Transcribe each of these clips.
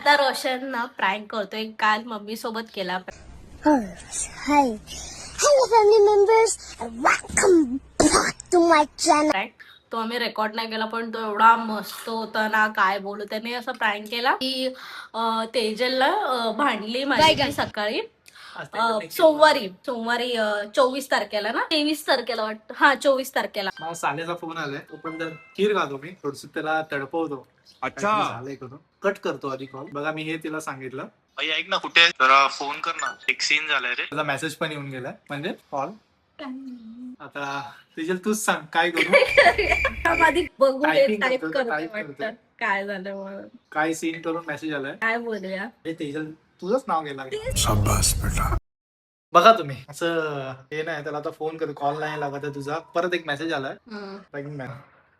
आता रोशन ना प्रँक करतोय. काल मम्मी सोबत केला Hi. Hello family members and welcome back to my channel. Prank. तो आम्ही रेकॉर्ड नाही केला पण तो एवढा मस्त होता ना. काय बोलू, त्याने असं प्रँक केला की तेजलला भांडली माझी सकाळी. सोमवारी 24 तारखेला ना, 23 तारखेला वाटतं. हा 24 तारखेला मला सालेचा फोन आलाय. तो पण खीर खातो मी थोडस त्याला तडपवतो. अच्छा झालंय करून कट करतो आधी कॉल. बघा मी हे तिला सांगितलं. ऐक ना कुठे जरा फोन कर ना. एक सीन झालाय रे. त्याचा मेसेज पण येऊन गेलाय म्हणजे कॉल. आता तेजल तूच सांग काय करू. आधी बघू दे. Typing टाईप करतोय, करतो type वाटतं. करतोय. काय झालं म्हणून काय सीन करून मेसेज आलाय. काय बोलूया. हे तेजल तुझंच नाव गेला. शाबास बेटा. बघा तुम्ही असं हे नाही त्याला आता फोन कर कॉल नाही लागत आहे तुझा. परत एक मेसेज आलाय.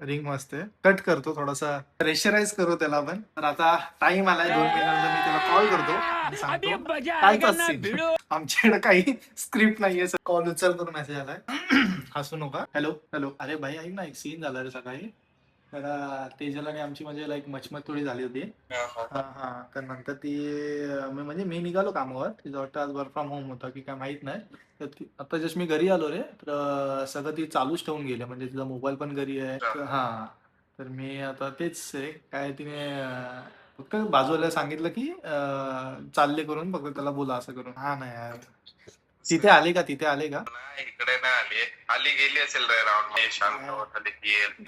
रिंग वाजते. कट करतो थोडासा प्रेशराईज करू त्याला पण. तर आता टाइम आलाय 2 मिनिटांनंतर मी त्याला कॉल करतो आणि सांगतो कायचा सीन. आमच्याकडे काही स्क्रिप्ट नाहीये. कॉल उचल करून मेसेज आलाय. हसू नका. Hello hello. अरे भाई ऐक ना एक सीन झाला रे सकाळी. तर तेजल आणि आमची म्हणजे लाईक मचमच थोडी झाली होती. हा हा. तर नंतर ती म्हणजे मी निघालो कामावर. तिचं वाटतं आज वर्क फ्रॉम होम होता की काय माहित नाही. तर आता जस्ट मी घरी आलो रे. तर सगळं ती चालूच ठेवून गेले म्हणजे तिचा मोबाईल पण घरी आहे. हा. तर मी आता तेच आहे काय तिने फक्त बाजूला सांगितलं की चालले करून फक्त त्याला बोला असं करून. हा नाही यार. तिथे आले का इकडे नाही आली आली गेली असेल रे राऊंड शांत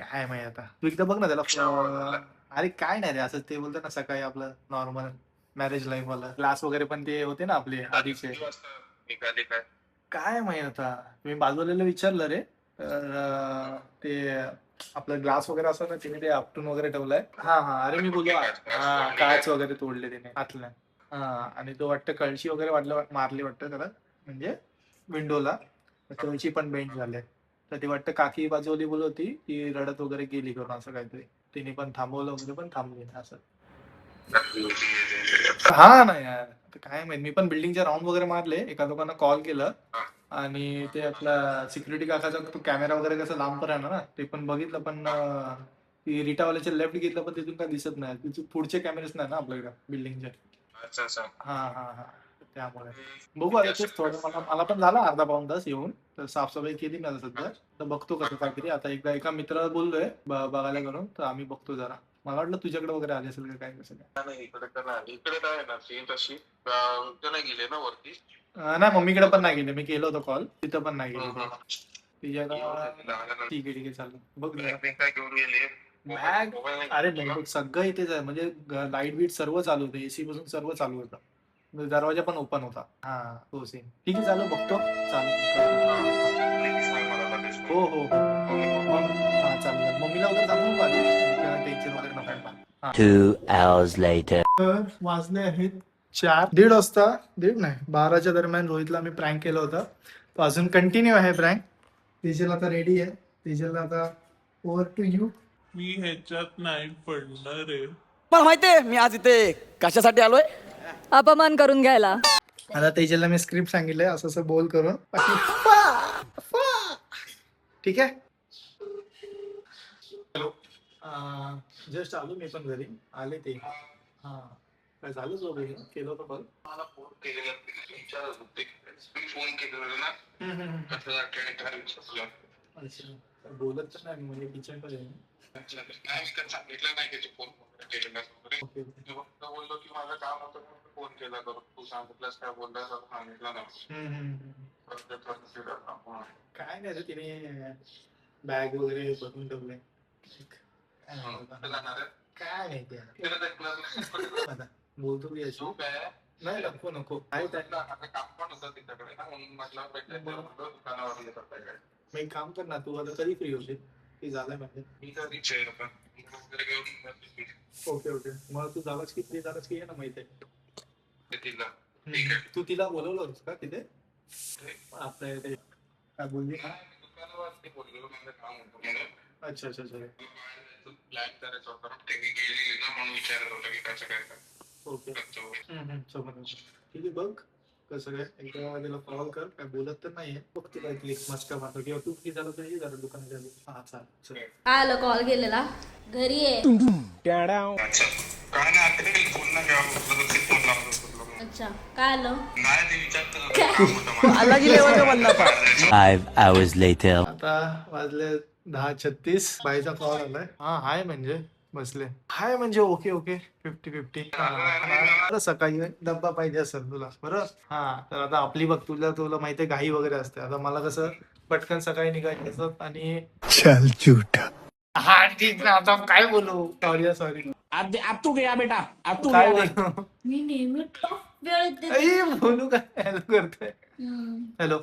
काय माहिती आता. तू एकदा बघ ना त्याला. अरे काय नाही रे असं ते बोलतं ना सकाळी आपलं नॉर्मल मॅरेज लाईफ वाला क्लास वगैरे पण ते होते ना आपले आधीचे. निघाली काय काय माहित आता. मी बाजूला विचारलं रे. तर ते आपलं ग्लास वगैरे असं ना तिने ते आपटून वगैरे ठेवलंय. हा हा. अरे मी बोललो हा काच वगैरे तोडले तिने आतल्या. हा आणि तो वाटतं कळशी वगैरे मारली वाटतं त्याला म्हणजे विंडोला. कळशी पण बेंड झाले. तर ती वाटतं काकी बाजूली बोलवती की रडत वगैरे गेली करून असं काहीतरी. तिने पण थांबवलं वगैरे पण थांबली असं. हा ना यार. काय माहित. मी पण बिल्डिंगच्या राऊंड वगैरे मारले. एका लोकांना कॉल केलं आणि ते आपला सिक्युरिटी काकाचा तो कॅमेरा वगैरे कसं लांब पण आहे ना ते पण बघितलं पण ती रिटावाल्याच्या लेफ्ट घेतलं पण तिथून काय दिसत नाही. तिथून पुढचे कॅमेरेच नाही ना आपल्याकडे बिल्डिंगचे. हा हा हा. त्यामुळे बघू आता तेच थोडं मला पण झाला अर्धा पाऊण तास येऊन. तर साफसफाई केली ना सध्या. तर बघतो कसं काहीतरी. आता एकदा एका मित्राला बोललोय बघायला करून. तर आम्ही बघतो जरा. मला वाटलं तुझ्याकडे वगैरे आले असेल का काय कसं काय. नाही इकडे तर नाही इकडे नाही ना ती तशी ते नाही गेले ना वरती नाही मम्मीकडे पण नाही गेले. मी केलं होतं कॉल तिथं पण नाही गेले. तिच्या ठीक आहे चालेल. बघ काय घेऊन गेले बॅग. अरे नोटबुक सगळं इथेच आहे म्हणजे लाईट बीट सर्व चालू होतं. एसी पासून सर्व चालू होतं. दरवाजा पण ओपन होता. हा तो सीन. ठीक आहे चालू बघतो. चालेल. हो हो हो. हा चालेल. मम्मीला वगैरे सांगू का टेन्शन वगैरे नका. 2 hours later. तर वाजले आहेत 4. 1:30 वाजता 1:30 नाही 12च्या दरम्यान रोहितला मी प्रँक केलं होतं. तो अजून कंटिन्यू आहे प्रँक. तेजल आता रेडी आहे. तेजलला आता ओव्हर टू यू. मी ह्याच्यात नाही पडणार आहे. मला माहितीये मी आज इथे कशासाठी आलोय. अपमान करून घ्यायला. आता तेजलला मी स्क्रिप्ट सांगितलंय असं असं बोल करून. ठीक आहे. जस्ट आलो मी पण घरी. आले ते. हा काय झालं जो केलं होतं कॉल. मला फोन केलेला विचारत होते मी फोन केलेला ना अच्छा बोलत तर नाही म्हणजे किचन मध्ये. नाही सांगितलं नाही की फोन केलेला वगैरे फक्त बोललो की माझं काम होतं म्हणून फोन केला करून तू सांगितलंस काय बोललास सांगितलं ना. काय नाही रे तिने बॅग वगैरे बघून ठेवले. काय नाही आता बोलतो मी अशी. नाही नको नको. काम पण होतं तिच्याकडे ना म्हणून म्हटलं दुकानावर येतात मग एक काम कर ना तू आता कधी फ्री होशील. ते झालंय म्हणजे मी कधीच ओके ओके. मग तू झालाच की फ्री झालाच की ये ना माहिती आहे. तिला तू तिला बोलवलं होतस का तिथे आपल्या इथे काय बोलली. दुकानावरती बोललो माझं काम होतं म्हणून. अच्छा अच्छा अच्छा. प्लॅन करायचं होतं ते गेली ना म्हणून विचारत होतं की कसं काय ओके. समज ठीक आहे. बघ कसं काय एकदा तिला कॉल कर, काय बोलत तर नाहीये, बघ तिला क्लिक मस्त मारतो किंवा तू किती झालं तरी जरा दुकानात आली. हा चालेल. काय आलं कॉल केलेला घरी आहे. अच्छा काय नाही आता काही फोन नाही घ्यावा फोन लावतो तुला. अच्छा काय आलं नाही ते विचारतो अलग ही लेवल का बनना पा 5 hours later. आता वाजले 10:36. बाईचा कॉल आलाय. हा हाय म्हणजे बसले. हाय म्हणजे ओके ओके 50-50. सकाळी डब्बा पाहिजे असेल तुला बरं. हा तर आता आपली बघ, तुला माहितीये घाई वगैरे असते. आता मला कसं पटकन सकाळी निघायचं असत आणि हा ठीक ना. आता काय बोलू, सॉरी अब तू गया बेटा, अब तू काय गया. बोलू. मी नेहमी वेळ देते. आई, बोलू काय, हॅलो करतोय. हॅलो.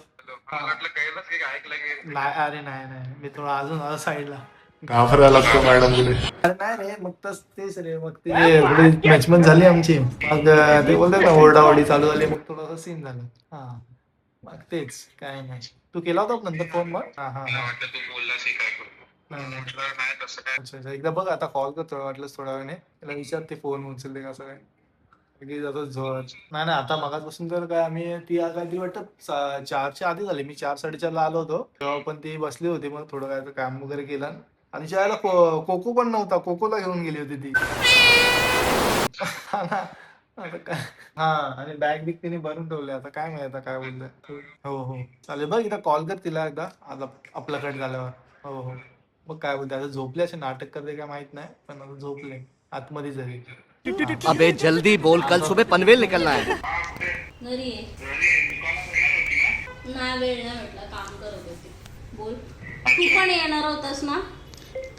मला वाटलं कळलंच की ऐकलं की नाही अरे नाही मी थोडा अजून साईडला. घाबरायला लागतो मॅडम तुला. अरे नाही रे, मग तेच रे, मग ते मॅचमेंट झाली आमची. मग ते बोलतात ना ओरडाओरडी चालू झाली, मग थोडासा सीन झाला. हा मग तेच काय नाही. तू केला होता नंतर फोन मग. हा हा मला वाटलं तू बोललास की काय करतो. नाही म्हटलं नाही तसं काय. अच्छा एकदा बघ, आता कॉल करतो वाटलंच थोड्या वेळाने. त्याला विचार ते फोन उचलते कसं काय. जातो झोप. नाही आता मगाचपासून तर काय आम्ही ती काहीतरी वाटतं 4च्या आधी झाली. मी 4-4:30ला आलो होतो तेव्हा पण ती बसली होती. मग थोडं काय काम वगैरे केलं आणि ज्याला कोको पण नव्हता, कोकोला घेऊन गेली होती ती. आता काय. हा आणि बॅग बिग तिने भरून ठेवले. आता काय माहिती आता काय बोलतोय. हो चालेल. बघ एकदा कॉल कर तिला एकदा, आता आपला कट झाल्यावर. हो मग काय बोलते, आता झोपले असे नाटक करते काय माहित नाही, पण आता झोपले आतमध्ये झाली. अबे जल्दी बोल, कल सुबह पनवेल निकलना है. घरी आहे. नाही वेळ नाही म्हटलं, काम करत होती. बोल. तू पण येणार होतास ना.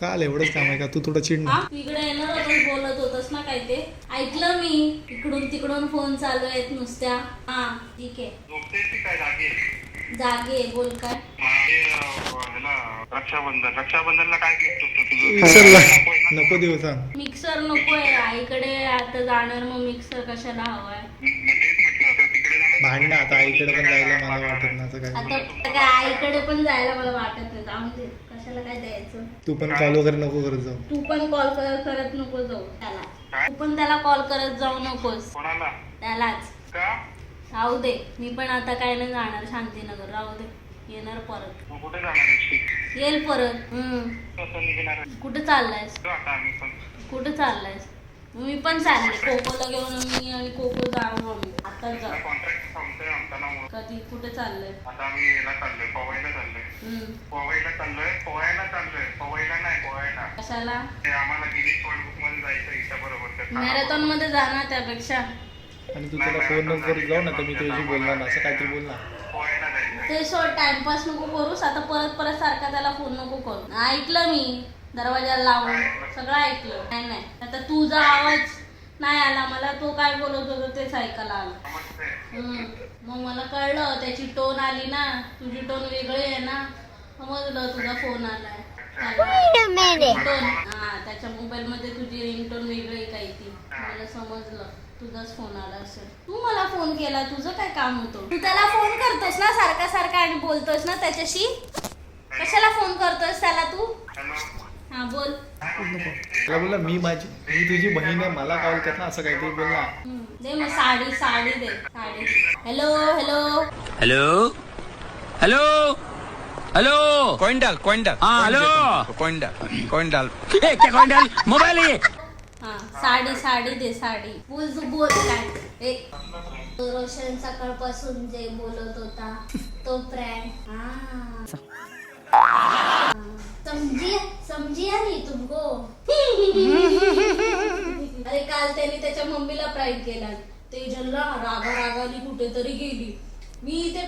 काल एवढंच काम आहे का, तू थोडं चिड ना. हा इकडे येणार होतास, बोलत होतास ना काय ते ऐकलं मी. इकडून तिकडून फोन चालू आहेत नुसत्या. हा ठीक आहे. झोपतेस की काय जागी आहे? जागे बोल काय. रक्षाबंधनला काय गिफ्ट होतं विसरला. तुझं? नको देऊ सांग. मिक्सर नकोय आईकडे आता जाणार, मग मिक्सर कशाला हवाय. तेच म्हटलं आता तिकडे जाणार. भांडणं आता आईकडे पण जायला मला वाटत नाही असं काय. आता काय आईकडे पण जायला मला वाटत नाही. जाऊन दे, कशाला काय द्यायचं. तू पण कॉल वगैरे नको करत जाऊ. तू पण कॉल करत नको जाऊ त्याला. तू पण त्याला कॉल करत जाऊ नकोस. कोणाला? त्यालाच का? राहू दे. मी पण आता काय नाही जाणार शांतीनगर. राहू दे, येणार परत. तू कुठे जाणार आहेस? येईल परत. कसं निघणार आहे? कुठे चाललायस. आता आम्ही पण कुठे चाललायस. मी पण चालले कोकोला घेऊन. मी आणि कोको जाऊ आम्ही आताच जाऊ. कॉन्ट्रॅक्ट संपतोय आमचा ना म्हणून. कधी कुठे चाललंय. आता आम्ही याला चाललोय, पवईला चाललोय. पवईला नाही पोहायला. कशाला. ते आम्हाला गिनीज वर्ल्ड बुक मध्ये जायचं इच्छा बरोबर. मॅरेथॉन मध्ये जाणार त्यापेक्षा. आणि तू त्याला फोन नको करत जाऊ ना, तर मी तुझ्याशी बोलणार ना, असं काहीतरी बोल ना. पोहायला जायचं. ते सोड, टाइमपास नको करूस. आता परत सारखा त्याला फोन नको करू. ऐकलं मी, दरवाजाला लावून सगळं ऐकलं. नाही आता तुझा आवाज नाही आला मला. तो काय बोलत होता तेच ऐकायला आलं. मग मला कळलं त्याची टोन आली ना. तुझी टोन वेगळी आहे ना. समजलं तुझा फोन आलाय. टोन हा त्याच्या मोबाईल मध्ये तुझी रिंगटोन वेगळी काही ती. मला समजलं तुझाच फोन आला असेल. तू मला फोन केला, तुझं काय काम होतं. तू त्याला फोन करतोस ना सारखा आणि बोलतोस ना त्याच्याशी. कशाला फोन करतोस त्याला तू. हा बोल. त्याला बोलला मी तुझी बहीण आहे, मला कॉल कर ना, असं काहीतरी बोल ना. दे मग साडी दे. साडी. हॅलो हेलो कॉइन डाल हाँ हेलो कॉइन डाल क्या कॉइन डाल मोबाइल है ये. हा साडी दे. साडी बोल. तू बोल काय. रोशन सकाळपासून जे बोलत होता तो प्रँक. समजिया नहीं तुमको. अरे काल त्याने त्याच्या मम्मीला प्रँक केला. तेजलला रागाने कुठेतरी गेली. मी इथे